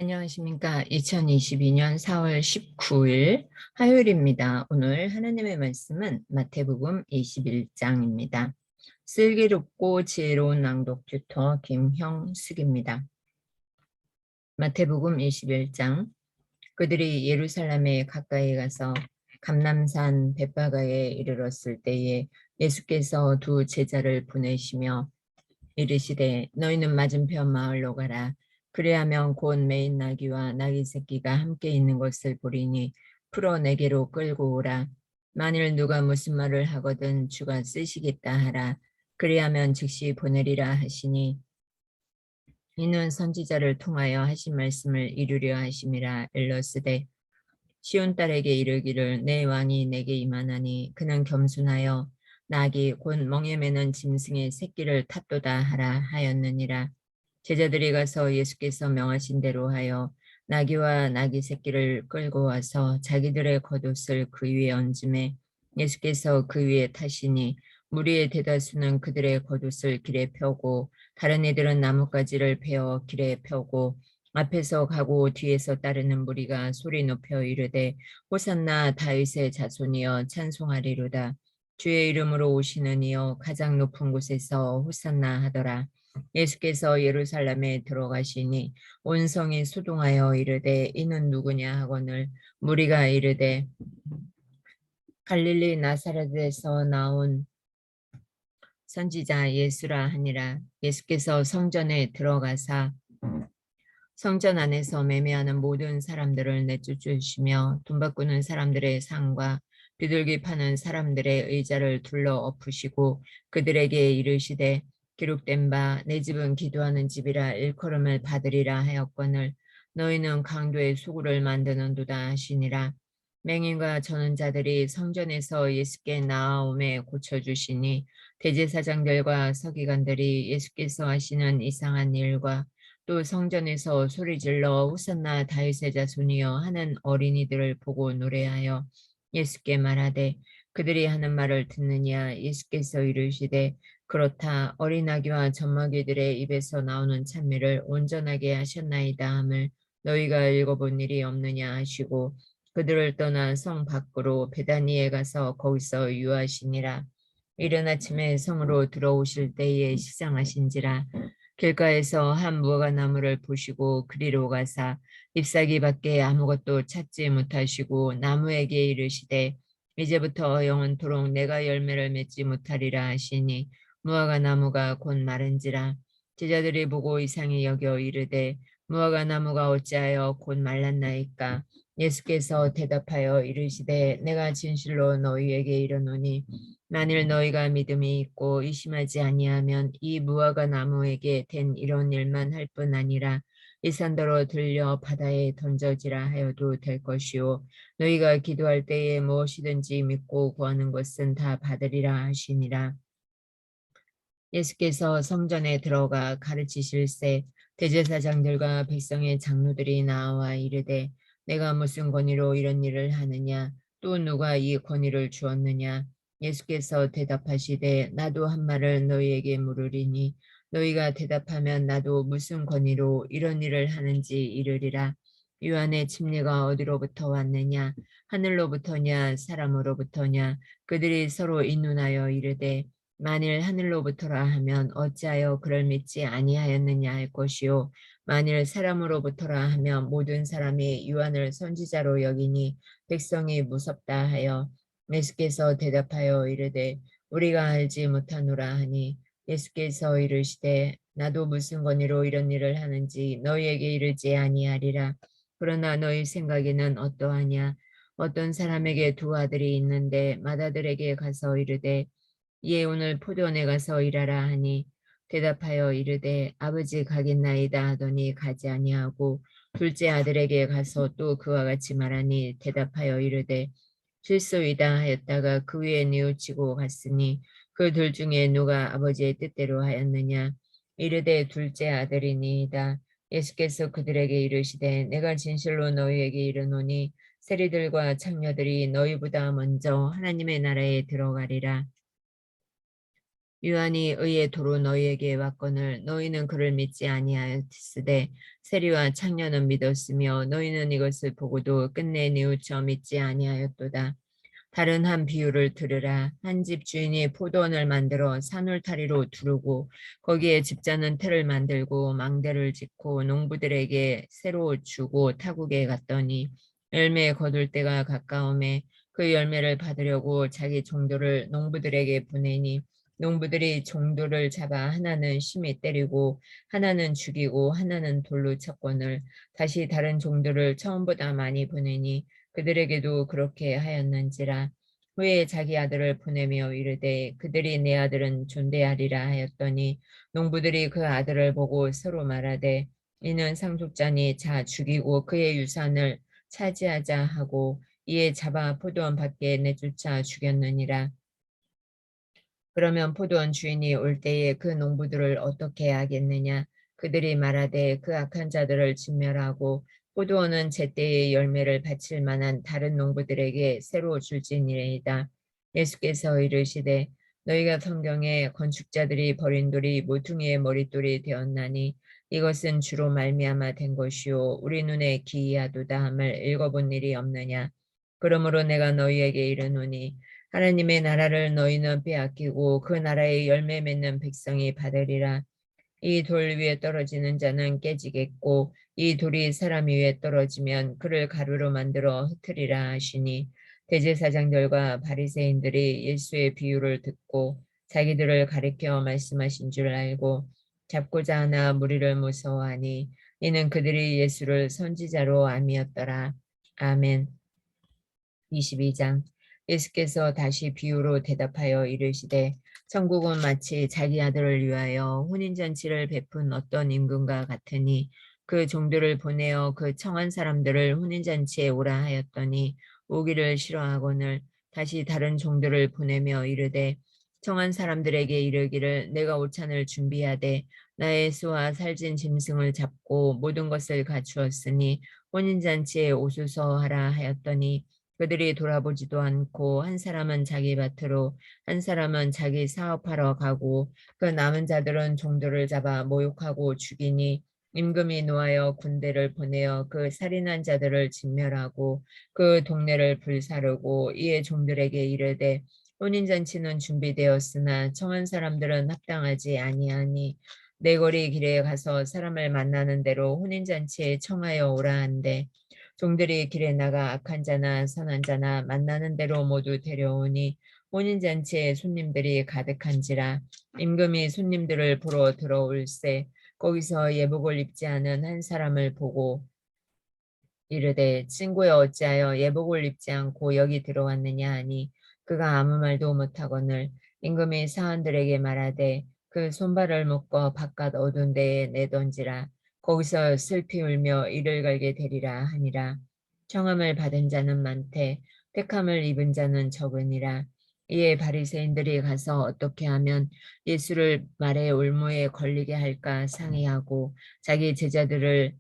안녕하십니까. 2022년 4월 19일 화요일입니다. 오늘 하나님의 말씀은 마태복음 21장입니다. 슬기롭고 지혜로운 낭독 튜터 김형숙입니다. 마태복음 21장. 그들이 예루살렘에 가까이 가서 감람산 벳바가에 이르렀을 때에 예수께서 두 제자를 보내시며 이르시되 너희는 맞은편 마을로 가라. 그리하면 곧 매인 나귀와 나귀 새끼가 함께 있는 것을 보리니 풀어 내게로 끌고 오라. 만일 누가 무슨 말을 하거든 주가 쓰시겠다 하라. 그리하면 즉시 보내리라 하시니 이는 선지자를 통하여 하신 말씀을 이루려 하심이라. 일러스되 시온 딸에게 이르기를 내 왕이 내게 임하나니 그는 겸손하여 나귀 곧 멍에 매는 짐승의 새끼를 탔도다 하라 하였느니라. 제자들이 가서 예수께서 명하신 대로 하여 나귀와 나귀 새끼를 끌고 와서 자기들의 겉옷을 그 위에 얹음에 예수께서 그 위에 타시니 무리의 대다수는 그들의 겉옷을 길에 펴고 다른 이들은 나뭇가지를 베어 길에 펴고 앞에서 가고 뒤에서 따르는 무리가 소리 높여 이르되 호산나 다윗의 자손이여 찬송하리로다. 주의 이름으로 오시는 이여 가장 높은 곳에서 호산나 하더라. 예수께서 예루살렘에 들어가시니 온 성이 소동하여 이르되 이는 누구냐 하거늘 무리가 이르되 갈릴리 나사렛에서 나온 선지자 예수라 하니라. 예수께서 성전에 들어가사 성전 안에서 매매하는 모든 사람들을 내쫓으시며 돈 바꾸는 사람들의 상과 비둘기 파는 사람들의 의자를 둘러 엎으시고 그들에게 이르시되 기록된 바 내 집은 기도하는 집이라 일컬음을 받으리라 하였거늘 너희는 강도의 소굴을 만드는도다 하시니라. 맹인과 저는 자들이 성전에서 예수께 나아오매 고쳐주시니 대제사장들과 서기관들이 예수께서 하시는 이상한 일과 또 성전에서 소리질러 호산나 다윗의 자손이여 하는 어린이들을 보고 노래하여 예수께 말하되 그들이 하는 말을 듣느냐. 예수께서 이르시되 그렇다. 어린 아기와 젖먹이들의 입에서 나오는 찬미를 온전하게 하셨나이다 함을 너희가 읽어본 일이 없느냐 하시고 그들을 떠나 성 밖으로 베다니에 가서 거기서 유하시니라. 이른 아침에 성으로 들어오실 때에 시장하신지라. 길가에서 한 무화과나무를 보시고 그리로 가사 잎사귀 밖에 아무것도 찾지 못하시고 나무에게 이르시되 이제부터 영원토록 내가 열매를 맺지 못하리라 하시니 무화과나무가 곧 마른지라. 제자들이 보고 이상히 여겨 이르되 무화과나무가 어찌하여 곧 말랐나이까. 예수께서 대답하여 이르시되 내가 진실로 너희에게 이르노니 만일 너희가 믿음이 있고 의심하지 아니하면 이 무화과 나무에게 된 이런 일만 할 뿐 아니라 이 산더러 들려 바다에 던져지라 하여도 될 것이요 너희가 기도할 때에 무엇이든지 믿고 구하는 것은 다 받으리라 하시니라. 예수께서 성전에 들어가 가르치실새 대제사장들과 백성의 장로들이 나와 이르되 내가 무슨 권위로 이런 일을 하느냐 또 누가 이 권위를 주었느냐. 예수께서 대답하시되 나도 한 말을 너희에게 물으리니 너희가 대답하면 나도 무슨 권위로 이런 일을 하는지 이르리라. 유한의 침례가 어디로부터 왔느냐 하늘로부터냐 사람으로부터냐. 그들이 서로 인눈하여 이르되 만일 하늘로부터라 하면 어찌하여 그를 믿지 아니하였느냐 할 것이요 만일 사람으로부터라 하면 모든 사람이 요한을 선지자로 여기니 백성이 무섭다 하여. 예수께서 대답하여 이르되 우리가 알지 못하노라 하니 예수께서 이르시되 나도 무슨 권위로 이런 일을 하는지 너희에게 이르지 아니하리라. 그러나 너희 생각에는 어떠하냐. 어떤 사람에게 두 아들이 있는데 맏아들에게 가서 이르되 예 오늘 포도원에 가서 일하라 하니 대답하여 이르되 아버지 가겠나이다 하더니 가지 아니하고 둘째 아들에게 가서 또 그와 같이 말하니 대답하여 이르되 실소이다 하였다가 그 위에 뉘우치고 갔으니 그 둘 중에 누가 아버지의 뜻대로 하였느냐. 이르되 둘째 아들이니이다. 예수께서 그들에게 이르시되 내가 진실로 너희에게 이르노니 세리들과 창녀들이 너희보다 먼저 하나님의 나라에 들어가리라. 유한이 의의 도로 너희에게 왔거늘 너희는 그를 믿지 아니하였으되 세리와 창녀는 믿었으며 너희는 이것을 보고도 끝내 뉘우쳐 믿지 아니하였도다. 다른 한 비유를 들으라. 한 집 주인이 포도원을 만들어 산울타리로 두르고 거기에 집자는 틀을 만들고 망대를 짓고 농부들에게 새로 주고 타국에 갔더니 열매 거둘 때가 가까움에 그 열매를 받으려고 자기 종도를 농부들에게 보내니 농부들이 종도를 잡아 하나는 심히 때리고 하나는 죽이고 하나는 돌로 쳤거늘 다시 다른 종도를 처음보다 많이 보내니 그들에게도 그렇게 하였는지라. 후에 자기 아들을 보내며 이르되 그들이 내 아들은 존대하리라 하였더니 농부들이 그 아들을 보고 서로 말하되 이는 상속자니 자 죽이고 그의 유산을 차지하자 하고 이에 잡아 포도원 밖에 내쫓아 죽였느니라. 그러면 포도원 주인이 올 때에 그 농부들을 어떻게 하겠느냐? 그들이 말하되 그 악한 자들을 진멸하고 포도원은 제때의 열매를 바칠 만한 다른 농부들에게 새로 줄지니이다. 예수께서 이르시되 너희가 성경에 건축자들이 버린 돌이 모퉁이의 머릿돌이 되었나니 이것은 주로 말미암아 된 것이요 우리 눈에 기이하도다 함을 읽어본 일이 없느냐? 그러므로 내가 너희에게 이르노니 하나님의 나라를 너희는 빼앗기고 그 나라의 열매 맺는 백성이 받으리라. 이 돌 위에 떨어지는 자는 깨지겠고 이 돌이 사람 위에 떨어지면 그를 가루로 만들어 흩으리라 하시니 대제사장들과 바리새인들이 예수의 비유를 듣고 자기들을 가리켜 말씀하신 줄 알고 잡고자 하나 무리를 무서워하니 이는 그들이 예수를 선지자로 암이었더라. 아멘. 22장. 예수께서 다시 비유로 대답하여 이르시되 천국은 마치 자기 아들을 위하여 혼인잔치를 베푼 어떤 임금과 같으니 그 종들을 보내어 그 청한 사람들을 혼인잔치에 오라 하였더니 오기를 싫어하거늘 다시 다른 종들을 보내며 이르되 청한 사람들에게 이르기를 내가 오찬을 준비하되 나의 소와 살진 짐승을 잡고 모든 것을 갖추었으니 혼인잔치에 오소서 하라 하였더니 그들이 돌아보지도 않고 한 사람은 자기 밭으로 한 사람은 자기 사업하러 가고 그 남은 자들은 종들을 잡아 모욕하고 죽이니 임금이 노하여 군대를 보내어 그 살인한 자들을 진멸하고 그 동네를 불사르고 이에 종들에게 이르되 혼인잔치는 준비되었으나 청한 사람들은 합당하지 아니하니 내거리 길에 가서 사람을 만나는 대로 혼인잔치에 청하여 오라 한대 종들이 길에 나가 악한 자나 선한 자나 만나는 대로 모두 데려오니 혼인잔치에 손님들이 가득한지라 임금이 손님들을 보러 들어올세 거기서 예복을 입지 않은 한 사람을 보고 이르되 친구여 어찌하여 예복을 입지 않고 여기 들어왔느냐 하니 그가 아무 말도 못하거늘 임금이 사원들에게 말하되 그 손발을 묶어 바깥 어두운 데에 내던지라 거기서 슬피 울며 이를 갈게 되리라 하니라. 청함을 받은 자는 많되 택함을 입은 자는 적으니라. 이에 바리새인들이 가서 어떻게 하면 예수를 말의 올무에 걸리게 할까 상의하고 자기 제자들을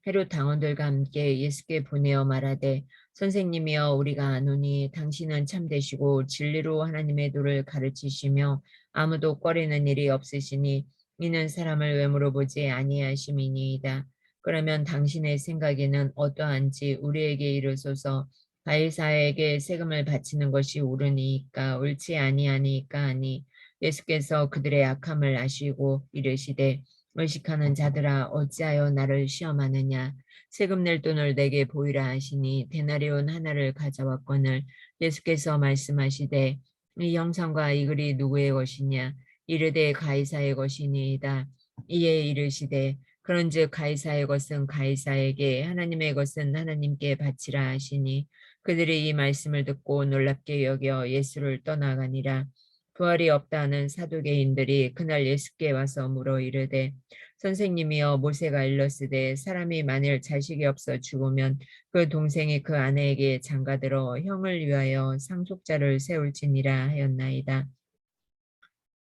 헤롯 당원들과 함께 예수께 보내어 말하되 선생님이여 우리가 아노니 당신은 참되시고 진리로 하나님의 도를 가르치시며 아무도 꺼리는 일이 없으시니 이는 사람을 외모로 보지 아니하심이니이다. 그러면 당신의 생각에는 어떠한지 우리에게 이르소서. 바리사에게 세금을 바치는 것이 옳으니까 옳지 아니하니까 하니 예수께서 그들의 악함을 아시고 이르시되 의식하는 자들아 어찌하여 나를 시험하느냐 세금 낼 돈을 내게 보이라 하시니 데나리온 하나를 가져왔거늘 예수께서 말씀하시되 이 형상과 이 글이 누구의 것이냐 이르되 가이사의 것이니이다. 이에 이르시되 그런즉 가이사의 것은 가이사에게 하나님의 것은 하나님께 바치라 하시니 그들이 이 말씀을 듣고 놀랍게 여겨 예수를 떠나가니라. 부활이 없다는 사두개인들이 그날 예수께 와서 물어 이르되 선생님이여 모세가 일렀으되 사람이 만일 자식이 없어 죽으면 그 동생이 그 아내에게 장가들어 형을 위하여 상속자를 세울지니라 하였나이다.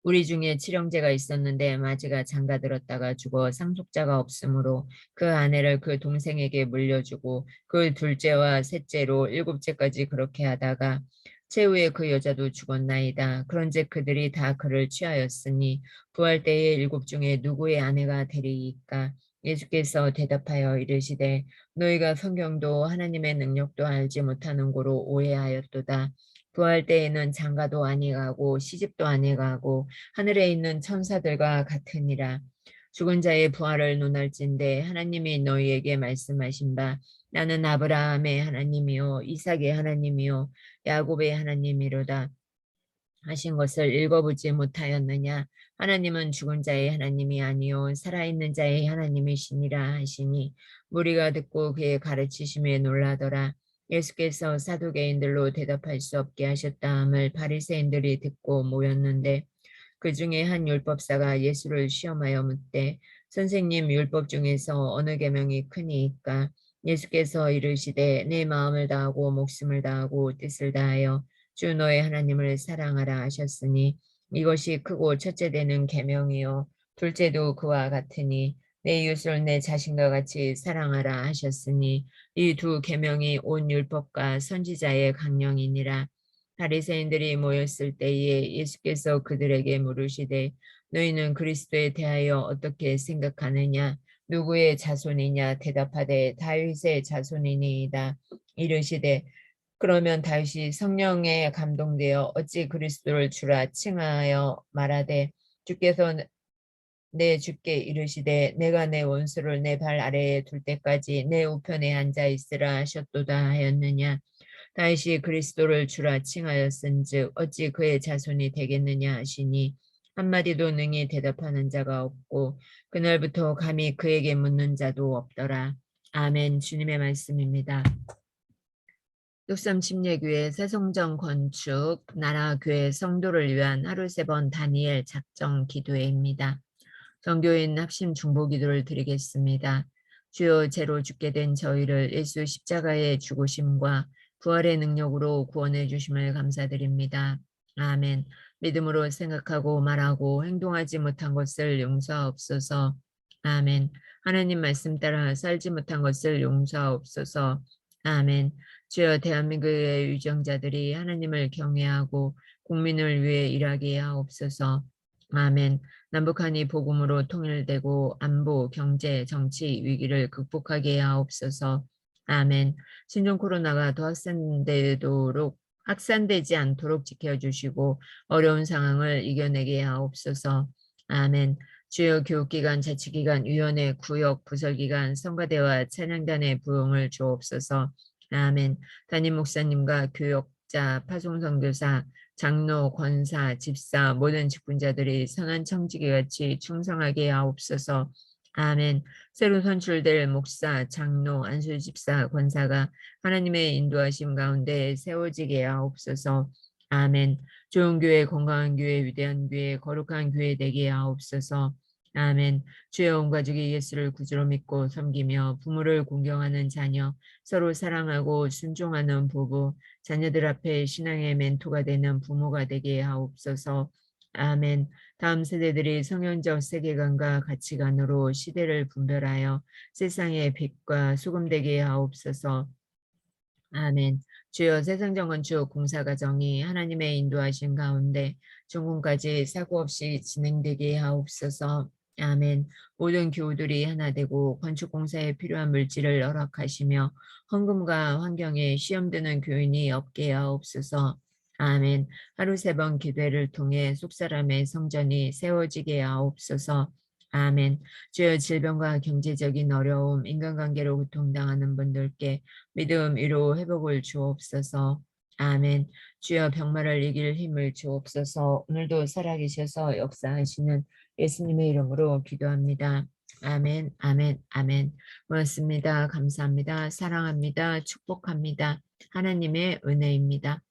우리 중에 칠형제가 있었는데 마지가 장가들었다가 죽어 상속자가 없으므로 그 아내를 그 동생에게 물려주고 그 둘째와 셋째로 일곱째까지 그렇게 하다가 최후에 그 여자도 죽었나이다. 그런즉 그들이 다 그를 취하였으니 부활 때에 일곱 중에 누구의 아내가 되리이까? 예수께서 대답하여 이르시되 너희가 성경도 하나님의 능력도 알지 못하는 고로 오해하였도다. 부활 때에는 장가도 아니가고 시집도 아니가고 하늘에 있는 천사들과 같으니라. 죽은 자의 부활을 논할진대 하나님이 너희에게 말씀하신 바 나는 아브라함의 하나님이요 이삭의 하나님이요 야곱의 하나님이로다 하신 것을 읽어보지 못하였느냐? 하나님은 죽은 자의 하나님이 아니요 살아있는 자의 하나님이시니라 하시니 무리가 듣고 그의 가르치심에 놀라더라. 예수께서 사두개인들로 대답할 수 없게 하셨다함을 바리새인들이 듣고 모였는데 그 중에 한 율법사가 예수를 시험하여 묻되 선생님 율법 중에서 어느 계명이 크니이까? 예수께서 이르시되 내 마음을 다하고 목숨을 다하고 뜻을 다하여 주 너의 하나님을 사랑하라 하셨으니 이것이 크고 첫째 되는 계명이요 둘째도 그와 같으니 내 이웃을 내 자신과 같이 사랑하라 하셨으니 이 두 계명이 온 율법과 선지자의 강령이니라. 바리새인들이 모였을 때에 예수께서 그들에게 물으시되 너희는 그리스도에 대하여 어떻게 생각하느냐? 누구의 자손이냐? 대답하되 다윗의 자손이니이다. 이르시되 그러면 다윗이 성령에 감동되어 어찌 그리스도를 주라 칭하여 말하되 주께서 내 주께 이르시되 내가 내 원수를 내 발 아래에 둘 때까지 내 우편에 앉아 있으라 하셨도다 하였느냐. 다윗이 그리스도를 주라 칭하였은즉 어찌 그의 자손이 되겠느냐 하시니 한마디도 능히 대답하는 자가 없고 그날부터 감히 그에게 묻는 자도 없더라. 아멘. 주님의 말씀입니다. 63침례교회 새성전 건축 나라교회 성도를 위한 하루 3번 다니엘 작정 기도회입니다. 정교인 합심 중보 기도를 드리겠습니다. 주여 죄로 죽게 된 저희를 예수 십자가의 죽으심과 부활의 능력으로 구원해 주심을 감사드립니다. 아멘. 믿음으로 생각하고 말하고 행동하지 못한 것을 용서하옵소서. 아멘. 하나님 말씀 따라 살지 못한 것을 용서하옵소서. 아멘. 주여 대한민국의 유정자들이 하나님을 경외하고 국민을 위해 일하게 하옵소서. 아멘. 남북한이 복음으로 통일되고 안보, 경제, 정치 위기를 극복하게 하옵소서. 아멘. 신종 코로나가 더 확산되지 않도록 지켜주시고 어려운 상황을 이겨내게 하옵소서. 아멘. 주요 교육기관, 자치기관, 위원회, 구역, 부설기관, 성가대와 찬양단의 부흥을 주옵소서. 아멘. 담임 목사님과 교역자, 파송선교사, 장로, 권사, 집사, 모든 직분자들이 선한 청지기같이 충성하게 하옵소서. 아멘. 새로 선출될 목사, 장로, 안수집사, 권사가 하나님의 인도하심 가운데 세워지게 하옵소서. 아멘. 좋은 교회, 건강한 교회, 위대한 교회, 거룩한 교회 되게 하옵소서. 아멘. 주의 온 가족이 예수를 구주로 믿고 섬기며 부모를 공경하는 자녀, 서로 사랑하고 순종하는 부부, 자녀들 앞에 신앙의 멘토가 되는 부모가 되게 하옵소서. 아멘. 다음 세대들이 성경적 세계관과 가치관으로 시대를 분별하여 세상의 빛과 소금 되게 하옵소서. 아멘. 주여 세상정 건축 공사 과정이 하나님의 인도하신 가운데 종군까지 사고 없이 진행되게 하옵소서. 아멘. 모든 교우들이 하나 되고 건축 공사에 필요한 물질을 허락하시며 헌금과 환경에 시험되는 교인이 없게 하옵소서. 아멘. 하루 3번 기도회를 통해 속사람의 성전이 세워지게 하옵소서. 아멘. 주여 질병과 경제적인 어려움, 인간관계로 고통당하는 분들께 믿음, 위로, 회복을 주옵소서. 아멘. 주여 병마를 이길 힘을 주옵소서. 오늘도 살아계셔서 역사하시는 예수님의 이름으로 기도합니다. 아멘, 아멘, 아멘. 고맙습니다. 감사합니다. 사랑합니다. 축복합니다. 하나님의 은혜입니다.